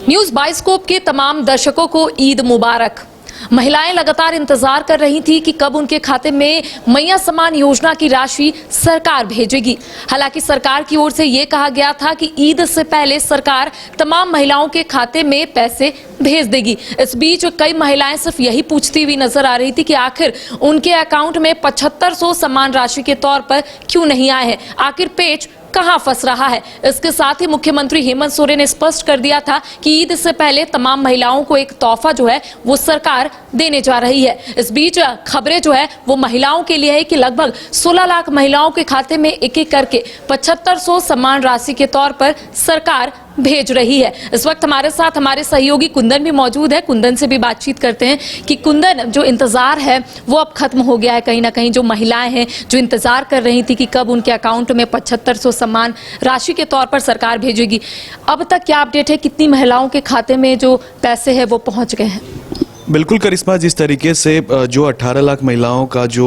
News bioscope के तमाम दर्शकों को ईद मुबारक। महिलाएं लगातार इंतजार कर रही थी कि कब उनके खाते में मैया सम्मान योजना की राशि सरकार भेजेगी। हालांकि सरकार की ओर से ये कहा गया था कि ईद से पहले सरकार तमाम महिलाओं के खाते में पैसे भेज देगी। इस बीच कई महिलाएं सिर्फ यही पूछती हुई नजर आ रही थी कि आखिर उनके अकाउंट में 7500 सम्मान राशि के तौर पर क्यों नहीं आए हैं, आखिर पेच कहां फंस रहा है। इसके साथ ही मुख्यमंत्री हेमंत सोरेन ने स्पष्ट कर दिया था कि ईद से पहले तमाम महिलाओं को एक तोहफा जो है वो सरकार देने जा रही है। इस बीच खबरें जो है वो महिलाओं के लिए है कि लगभग 16 लाख महिलाओं के खाते में एक एक करके 7500 सम्मान राशि के तौर पर सरकार भेज रही है। इस वक्त हमारे साथ हमारे सहयोगी कुंदन भी मौजूद है। कुंदन से भी बातचीत करते हैं कि कुंदन, जो इंतजार है वो अब खत्म हो गया है। कहीं ना कहीं जो महिलाएं हैं जो इंतजार कर रही थी कि कब उनके अकाउंट में 7500 सम्मान राशि के तौर पर सरकार भेजेगी, अब तक क्या अपडेट है, कितनी महिलाओं के खाते में जो पैसे हैं वो पहुंच गए हैं? बिल्कुल करिश्मा, जिस तरीके से जो 18 लाख महिलाओं का जो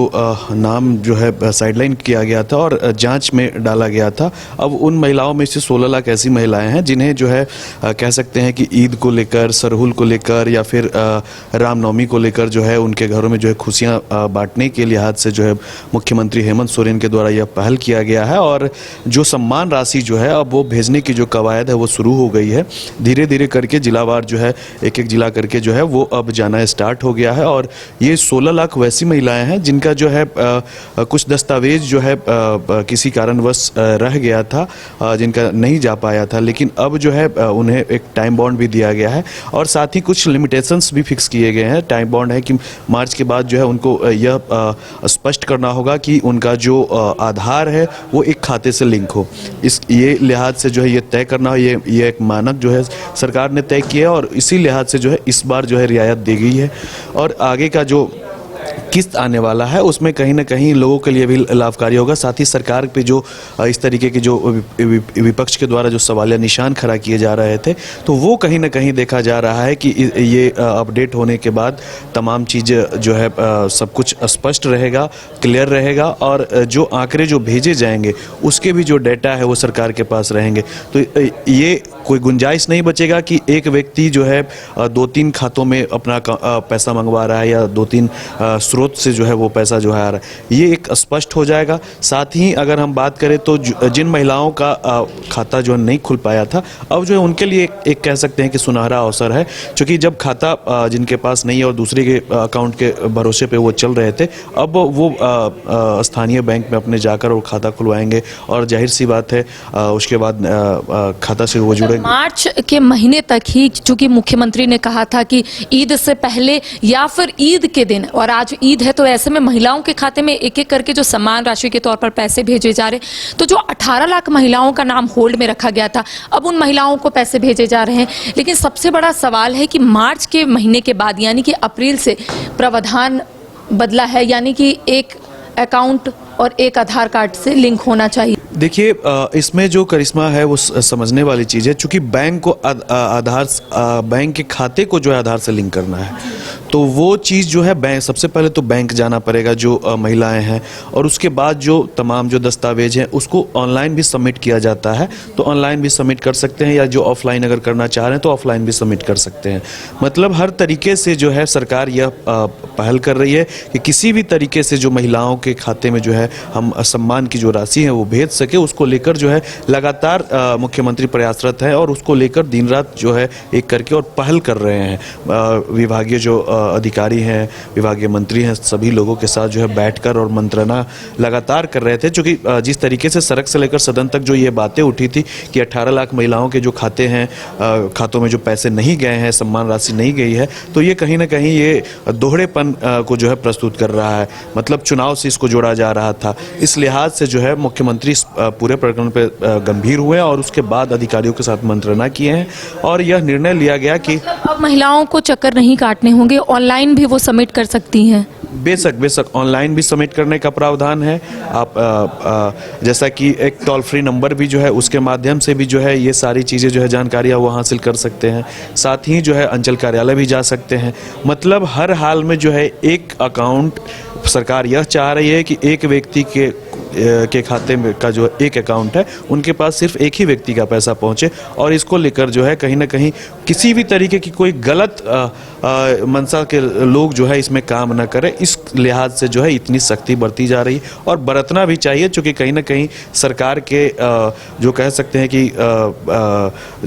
नाम जो है साइडलाइन किया गया था और जांच में डाला गया था, अब उन महिलाओं में से 16 लाख ऐसी महिलाएं हैं जिन्हें जो है कह सकते हैं कि ईद को लेकर, सरहुल को लेकर या फिर रामनवमी को लेकर जो है उनके घरों में जो है खुशियां बांटने के लिहाज से जो है मुख्यमंत्री हेमंत सोरेन के द्वारा यह पहल किया गया है। और जो सम्मान राशि जो है अब वो भेजने की जो कवायद है वो शुरू हो गई है। धीरे धीरे करके जिलावार जो है एक एक जिला करके जो है वो अब जाना स्टार्ट हो गया है। और ये 16 लाख वैसी महिलाएं हैं जिनका जो है कुछ दस्तावेज जो है किसी कारणवश रह गया था, जिनका नहीं जा पाया था, लेकिन अब जो है उन्हें एक टाइम बॉन्ड भी दिया गया है और साथ ही कुछ लिमिटेशंस भी फिक्स किए गए हैं। टाइम बॉन्ड है कि मार्च के बाद जो है उनको यह स्पष्ट करना होगा कि उनका जो आधार है वो एक खाते से लिंक हो। ये लिहाज से जो है ये तय करना, ये एक मानक जो है सरकार ने तय किया और इसी लिहाज से जो है इस बार जो है रियायत दी गई है। और आगे का जो किस्त आने वाला है उसमें कहीं ना कहीं लोगों के लिए भी लाभकारी होगा। साथ ही सरकार पे जो इस तरीके के जो विपक्ष के द्वारा जो सवालिया निशान खड़ा किए जा रहे थे, तो वो कहीं ना कहीं देखा जा रहा है कि ये अपडेट होने के बाद तमाम चीज़ें जो है सब कुछ स्पष्ट रहेगा, क्लियर रहेगा और जो आंकड़े जो भेजे जाएंगे उसके भी जो डेटा है वो सरकार के पास रहेंगे। तो ये कोई गुंजाइश नहीं बचेगा कि एक व्यक्ति जो है 2-3 खातों में अपना पैसा मंगवा रहा है या 2-3 स्रोत से जो है वो पैसा जो है आ रहा है, ये एक स्पष्ट हो जाएगा। साथ ही अगर हम बात करें तो जिन महिलाओं का खाता जो नहीं खुल पाया था, अब जो है उनके लिए एक कह सकते हैं कि सुनहरा अवसर है, क्योंकि जब खाता जिनके पास नहीं है और दूसरे के अकाउंट के भरोसे पे वो चल रहे थे, अब वो स्थानीय बैंक में अपने जाकर वो खाता खुलवाएंगे और जाहिर सी बात है उसके बाद खाता से वो जुड़ेंगे। मार्च के महीने तक ही, चूंकि मुख्यमंत्री ने कहा था कि ईद से पहले या फिर ईद के दिन, और आज ईद है तो ऐसे में महिलाओं के खाते में एक एक करके जो सम्मान राशि के तौर पर पैसे भेजे जा रहे, तो जो 18 लाख महिलाओं का नाम होल्ड में रखा गया था, अब उन महिलाओं को पैसे भेजे जा रहे हैं। लेकिन सबसे बड़ा सवाल है कि मार्च के महीने के बाद यानी कि अप्रैल से प्रावधान बदला है, यानी कि एक अकाउंट और एक आधार कार्ड से लिंक होना चाहिए। देखिए, इसमें जो करिश्मा है वो समझने वाली चीज़ है, चूंकि बैंक को बैंक के खाते को जो है आधार से लिंक करना है, तो वो चीज़ जो है बैंक, सबसे पहले तो बैंक जाना पड़ेगा जो महिलाएं हैं, और उसके बाद जो तमाम जो दस्तावेज हैं उसको ऑनलाइन भी सबमिट किया जाता है, तो ऑनलाइन भी सबमिट कर सकते हैं, या जो ऑफलाइन अगर करना चाह रहे हैं तो ऑफलाइन भी सबमिट कर सकते हैं। मतलब हर तरीके से जो है सरकार यह पहल कर रही है कि किसी भी तरीके से जो महिलाओं के खाते में जो है हम सम्मान की जो राशि है वो भेज सके, उसको लेकर जो है लगातार मुख्यमंत्री प्रयासरत है और उसको लेकर दिन रात जो है एक करके और पहल कर रहे हैं। विभागीय जो अधिकारी हैं, विभागीय मंत्री हैं, सभी लोगों के साथ जो है बैठकर और मंत्रणा लगातार कर रहे थे, क्योंकि जिस तरीके से सड़क से लेकर सदन तक जो ये बातें उठी थी कि 18 लाख महिलाओं के जो खाते हैं, खातों में जो पैसे नहीं गए हैं, सम्मान राशि नहीं गई है, तो ये कहीं ना कहीं ये दोहरेपन को जो है प्रस्तुत कर रहा है। मतलब चुनाव से इसको जोड़ा जा रहा था। इस लिहाज से जो है मुख्यमंत्री पूरे प्रकरण पे गंभीर हुए और उसके बाद अधिकारियों के साथ मंत्रणा किए हैं और यह निर्णय लिया गया कि अब महिलाओं को चक्कर नहीं काटने होंगे, ऑनलाइन भी वो सबमिट कर सकती हैं। बेशक ऑनलाइन भी सबमिट करने का प्रावधान है। आप जैसा कि एक टोल फ्री नंबर भी जो है उसके माध्यम से भी जो है ये सारी चीज़ें जो है जानकारियाँ वो हासिल कर सकते हैं। साथ ही जो है अंचल कार्यालय भी जा सकते हैं। मतलब हर हाल में जो है एक अकाउंट सरकार यह चाह रही है कि एक व्यक्ति के खाते में का जो एक अकाउंट है उनके पास सिर्फ एक ही व्यक्ति का पैसा पहुंचे, और इसको लेकर जो है कहीं ना कहीं किसी भी तरीके की कोई गलत मंशा के लोग जो है इसमें काम न करें। इस लिहाज से जो है इतनी सख्ती बरती जा रही है और बरतना भी चाहिए, क्योंकि कहीं ना कहीं सरकार के जो कह सकते हैं कि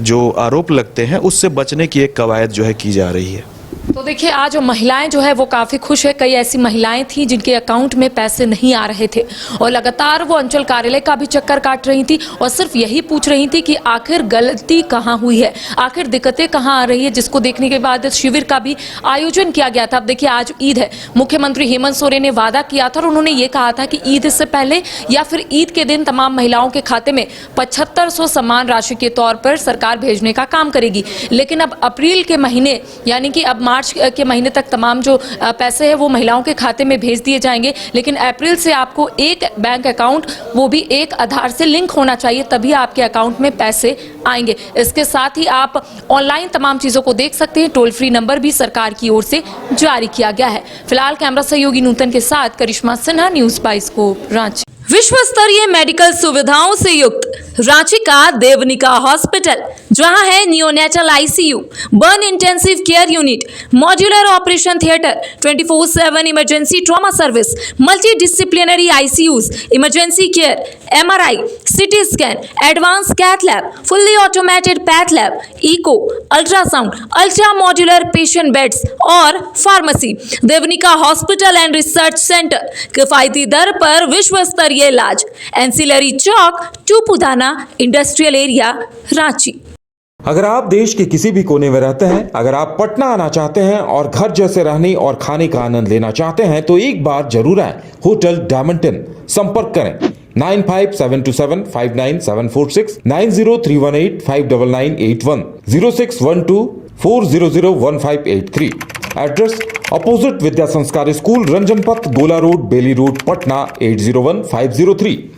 जो आरोप लगते हैं उससे बचने की एक कवायद जो है की जा रही है। तो देखिए, आज महिलाएं जो है वो काफ़ी खुश है। कई ऐसी महिलाएं थी जिनके अकाउंट में पैसे नहीं आ रहे थे और लगातार वो अंचल कार्यालय का भी चक्कर काट रही थी और सिर्फ यही पूछ रही थी कि आखिर गलती कहाँ हुई है, आखिर दिक्कतें कहाँ आ रही है, जिसको देखने के बाद शिविर का भी आयोजन किया गया था। अब देखिए, आज ईद है, मुख्यमंत्री हेमंत सोरेन ने वादा किया था और उन्होंने ये कहा था कि ईद से पहले या फिर ईद के दिन तमाम महिलाओं के खाते में 7500 सम्मान राशि के तौर पर सरकार भेजने का काम करेगी। लेकिन अब अप्रैल के महीने यानी कि अब मार्च के महीने तक तमाम जो पैसे हैं वो महिलाओं के खाते में भेज दिए जाएंगे। लेकिन अप्रैल से आपको एक बैंक अकाउंट, वो भी एक आधार से लिंक होना चाहिए, तभी आपके अकाउंट में पैसे आएंगे। इसके साथ ही आप ऑनलाइन तमाम चीज़ों को देख सकते हैं। टोल फ्री नंबर भी सरकार की ओर से जारी किया गया है। फिलहाल कैमरा सहयोगी नूतन के साथ करिश्मा सिन्हा, न्यूज़ बाइस्कोप, रांची। विश्व स्तरीय मेडिकल सुविधाओं से युक्त रांची का देवनिका हॉस्पिटल, जहां है neonatal ICU, burn intensive care unit, modular operation theatre, 24/7 emergency trauma service, multi disciplinary ICUs, emergency care, MRI, CT scan, advance cath lab, fully automated path lab, echo, ultrasound, ultra modular patient beds और pharmacy. Devnika hospital and research centre, किफायती दर पर विश्व स्तरीय इलाज, ancillary Chowk, Tupudana industrial area, Ranchi. अगर आप देश के किसी भी कोने में रहते हैं, अगर आप पटना आना चाहते हैं और घर जैसे रहने और खाने का आनंद लेना चाहते हैं, तो एक बार जरूर आए होटल डायमंटन। संपर्क करें 9572759746, 9031859981, 0612400158 एड्रेस अपोजिट विद्या संस्कार स्कूल, रंजन पथ, गोला रोड, बेली रोड, पटना 801503।